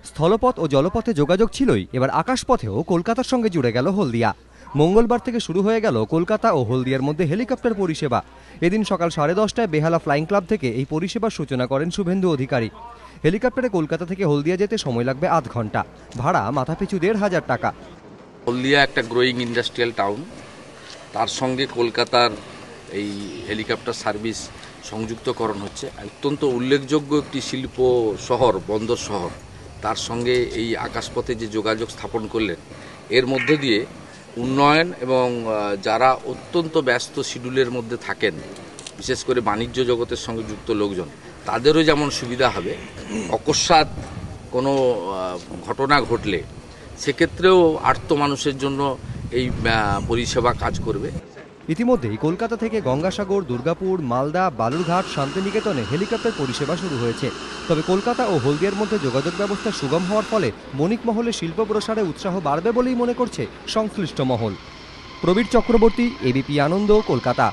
স্থলপথ ও জলপথে যোগাযোগ ছিলই, এবার আকাশপথেও কলকাতার সঙ্গে জুড়ে গেল হলদিয়া। মঙ্গলবার থেকে শুরু হয়ে গেল কলকাতা ও হলদিয়ার মধ্যে হেলিকপ্টার পরিষেবা। এদিন সকাল 10:30টায় বেহালা ফ্লাইং ক্লাব থেকে এই পরিষেবার সূচনা করেন শুভেন্দু অধিকারী। হেলিকপ্টারে কলকাতা থেকে হলদিয়া যেতে সময় লাগবে আধ ঘন্টা, ভাড়া মাথাপিছু 1,500 টাকা। হলদিয়া একটা গ্রোয়িং ইন্ডাস্ট্রিয়াল টাউন, তার সঙ্গে কলকাতার এই হেলিকপ্টার সার্ভিস সংযুক্তকরণ হচ্ছে। অত্যন্ত উল্লেখযোগ্য একটি শিল্প শহর, বন্দর শহর, তার সঙ্গে এই আকাশপথে যে যোগাযোগ স্থাপন করলেন, এর মধ্যে দিয়ে উন্নয়ন এবং যারা অত্যন্ত ব্যস্ত শিডিউলের মধ্যে থাকেন, বিশেষ করে বাণিজ্য জগতের সঙ্গে যুক্ত লোকজন, তাদেরও যেমন সুবিধা হবে, অকস্মাৎ কোনো ঘটনা ঘটলে সেক্ষেত্রেও আর্ত মানুষের জন্য এই পরিষেবা কাজ করবে। ইতিমধ্যেই কলকাতা থেকে গঙ্গাসাগর, দুর্গাপুর, মালদা, বালুরঘাট, শান্তিনিকেতনে হেলিকপ্টার পরিষেবা শুরু হয়েছে। তবে কলকাতা ও হলদিয়ার মধ্যে যোগাযোগ ব্যবস্থা সুগম হওয়ার ফলে বণিক মহলে শিল্প প্রসারে উৎসাহ বাড়বে বলেই মনে করছে সংশ্লিষ্ট মহল। প্রবীর চক্রবর্তী, এবিপি আনন্দ, কলকাতা।